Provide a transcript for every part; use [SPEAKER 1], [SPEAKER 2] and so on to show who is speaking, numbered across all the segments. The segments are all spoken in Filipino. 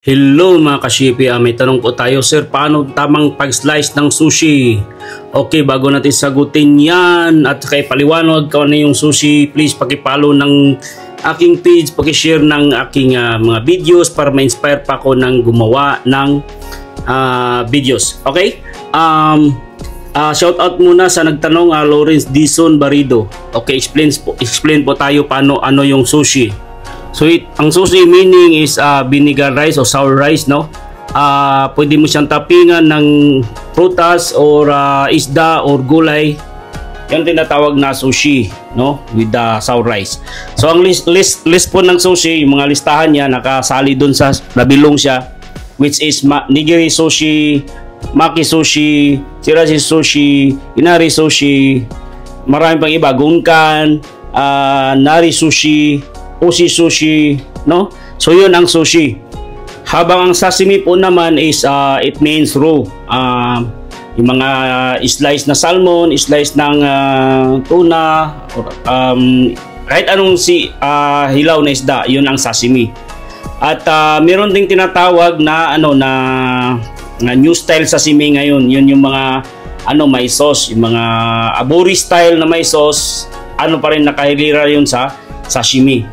[SPEAKER 1] Hello mga kashipi, may tanong po tayo sir, paano tamang pag-slice ng sushi? Okay, bago natin sagutin yan at kay paliwanag ko na yung sushi, please pakipollow ng aking page, pakishare ng aking mga videos para ma-inspire pa ako ng gumawa ng videos. Okay? Shout out muna sa nagtanong, Lawrence Dison Barido. Okay, explain po tayo paano yung sushi. So ang sushi meaning is vinegar rice o sour rice, no? Pwede mo siyang tapingan ng prutas or isda or gulay. Yan tinatawag na sushi, no? With the sour rice. So ang list po ng sushi, yung mga listahan niya nakasali doon sa nabilong siya, which is nigiri sushi, maki sushi, chirashi sushi, inari sushi, marami pang iba, gunkan, nari sushi, oshi sushi, no? So yun ang sushi. Habang ang sashimi po naman is it means raw. Yung mga slice na salmon, slice ng tuna, or, kahit anong hilaw na isda, yun ang sashimi. At meron ding tinatawag na na new style sashimi ngayon. Yun yung mga may sauce, yung mga aburi style na may sauce, pa rin nakahilira yun sa sashimi.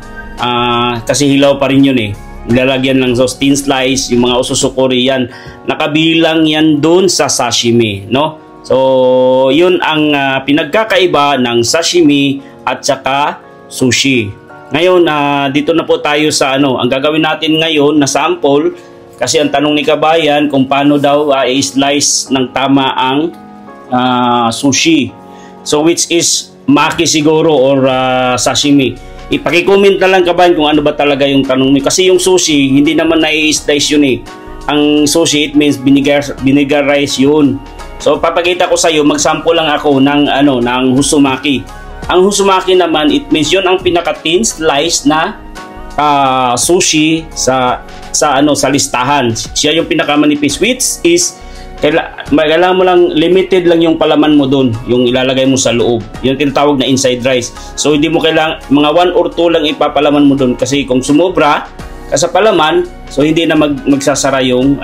[SPEAKER 1] Kasi hilaw pa rin yun eh. Ilalagyan ng sauce, thin slice, yung mga ususukuri yan. Nakabilang yan dun sa sashimi, no? So, yun ang pinagkakaiba ng sashimi at saka sushi. Ngayon, dito na po tayo sa ang gagawin natin ngayon na sample. Kasi ang tanong ni Kabayan kung paano daw i-slice ng tama ang sushi. So, which is maki siguro or sashimi. Ipaki-comment na lang Kabayan kung ano ba talaga yung tanong mo. Kasi yung sushi, hindi naman na-i-slice yun eh. Ang sushi, it means vinegar rice yun. So, papakita ko sa iyo, magsample lang ako ng husumaki. Ang husumaki naman, it means yun ang pinaka-thin slice na sushi sa listahan. Siya yung pinaka-manipis, which is kailangan mo lang, limited lang yung palaman mo doon, yung ilalagay mo sa loob. Yung tinatawag na inside rice. So hindi mo kailangan, mga 1 or 2 lang ipapalaman mo doon kasi kung sumobra ka sa palaman, so hindi na magsasara yung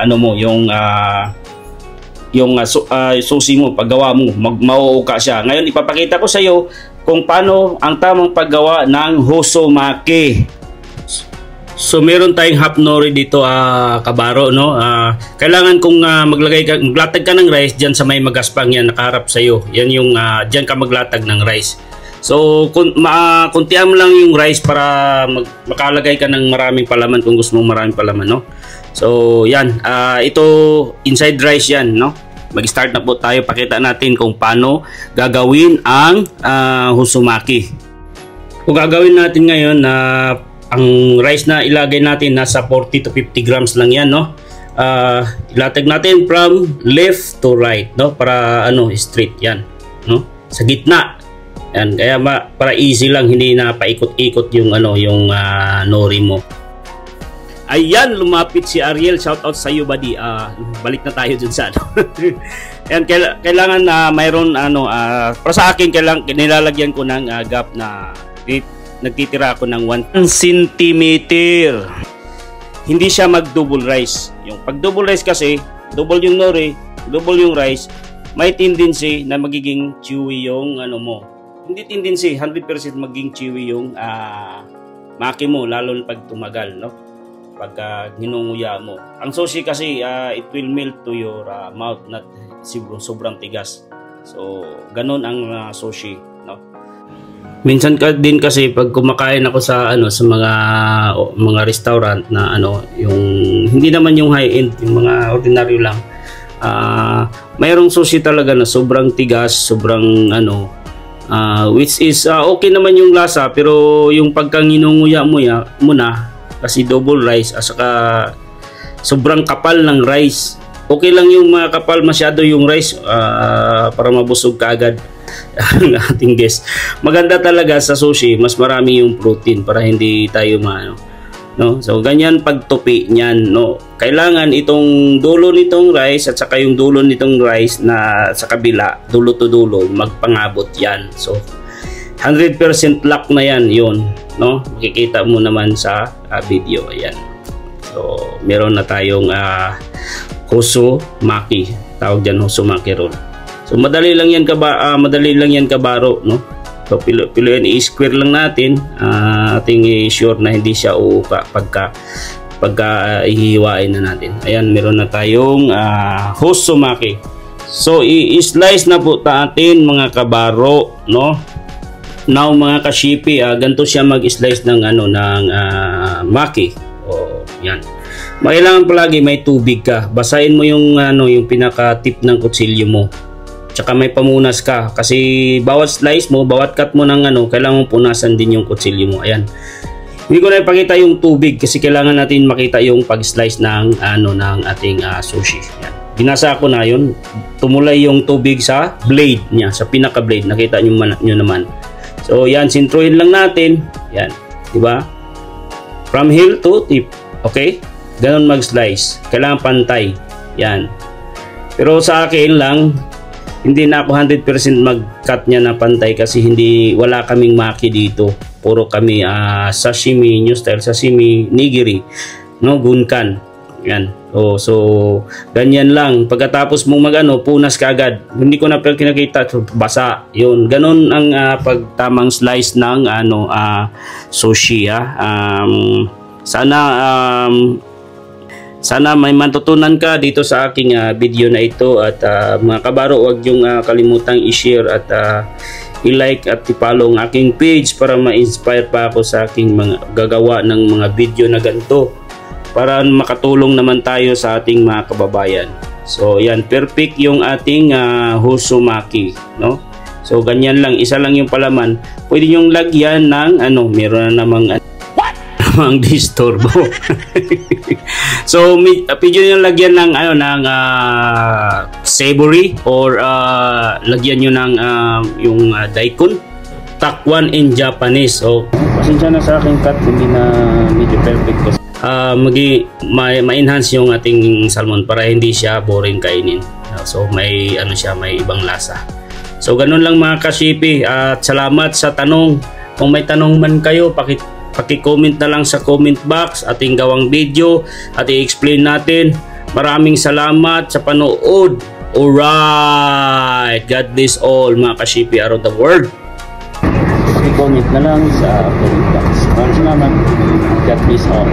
[SPEAKER 1] sushi mo, paggawa mo, mauuka siya. Ngayon ipapakita ko sa iyo kung paano ang tamang paggawa ng hosomaki. So meron tayong half nori dito kabaro, no? Kailangan kung maglatag ka ng rice diyan sa may magaspang yan nakaharap sa iyo. Yan yung diyan ka maglatag ng rice. So kuntihan mo lang yung rice para makalagay ka ng maraming palaman kung gusto mong maraming palaman, no? So yan, ito inside rice yan, no? Mag-start na po tayo, pakita natin kung paano gagawin ang hosomaki. Kung gagawin natin ngayon ang rice na ilagay natin nasa 40 to 50 grams lang yan, no? Ilatag natin from left to right, no? Para straight yan, no? Sa gitna. Yan, kaya para easy lang, hindi na paikot-ikot yung nori mo. Ayan, lumapit si Ariel. Shout out sa iyo, buddy. Balik na tayo dun sa Ayan, kailangan mayroon para sa akin nilalagyan ko ng gap na nagtitira ako ng 1 cm. Hindi siya mag-double rice. Yung pag-double rice kasi, double yung nori, double yung rice, may tendency na magiging chewy yung mo. Hindi tendency, 100% magiging chewy yung maki mo, lalo pag tumagal, no? Pag ginunguya mo. Ang sushi kasi, it will melt to your mouth, not sobrang tigas. So, ganun ang sushi, no? Minsan din kasi pag kumakain ako sa mga restaurant na yung hindi naman yung high end, yung mga ordinaryo lang. Mayroong sushi talaga na sobrang tigas, sobrang which is okay naman yung lasa, pero yung pagkanginunguya mo na kasi double rice at saka sobrang kapal ng rice. Okay lang yung kapal masyado yung rice para mabusog ka agad ang ating guest. Maganda talaga sa sushi, mas marami yung protein para hindi tayo no? So ganyan pagtupi niyan, no? Kailangan itong dulo nitong rice at saka yung dulo nitong rice na sa kabila, dulo to dulo, magpangabot yan. So 100% lock na yan, yun, no? Makikita mo naman sa video, ayan. So, meron na tayong Hosomaki. Tawag dyan Hosomaki roll. So, madali lang yan kabaro, no? So, piluin i-square lang natin. Ating i-sure na hindi siya uuka pagka ihiwain na natin. Ayan, meron na tayong Hosomaki. So, i-slice na po natin mga kabaro, no? Now, mga kashipi, ganito siya mag-slice ng maki. O, yan. Kailangan palagi may tubig ka. Basahin mo yung yung pinaka-tip ng kutsilyo mo. Tsaka may pamunas ka kasi bawat slice mo, bawat cut mo ng kailangan mo punasan din yung kutsilyo mo. Ayan. Hindi ko na ipakita yung tubig kasi kailangan natin makita yung pag-slice ng ng ating sushi. Ayan. Binasa ko na yun. Tumulay yung tubig sa blade niya, sa pinaka-blade. Nakita nyo naman. So, yan, sintruhin lang natin. Yan, di ba? From heel to tip. Okay? Ganon mag-slice. Kailangan pantay. Yan. Pero sa akin lang, hindi na ako 100% mag-cut niya na pantay kasi wala kaming maki dito. Puro kami sashimi, new style sashimi, nigiri, no, gunkan. Yan. So ganyan lang. Pagkatapos mong punas ka agad. Hindi ko na kinakita, basa. Yun, ganon ang pagtamang slice ng sushi. Sana may matutunan ka dito sa aking video na ito at mga kabaro, huwag yung kalimutang i-share at i-like at i-follow ang aking page para ma-inspire pa ako sa aking mga gagawa ng mga video na ganito para makatulong naman tayo sa ating mga kababayan. So yan, perfect yung ating Hosomaki, no? So ganyan lang, isa lang yung palaman. Pwede yung lagyan ng meron na namang ang disturbo. So pwede nyo lagyan ng savory or lagyan nyo ng yung daikon, takwan in Japanese. So pasensya na sa aking cut, hindi na medyo perfect kasi ma-enhance yung ating salmon para hindi siya boring kainin. So may may ibang lasa. So ganun lang mga kashipi, at salamat sa tanong. Kung may tanong man kayo, paki-comment na lang sa comment box ating gawang video at i-explain natin. Maraming salamat sa panood. Alright, God bless all mga kashipi around the world. I-comment na lang sa comment box. Maraming salamat. God bless all.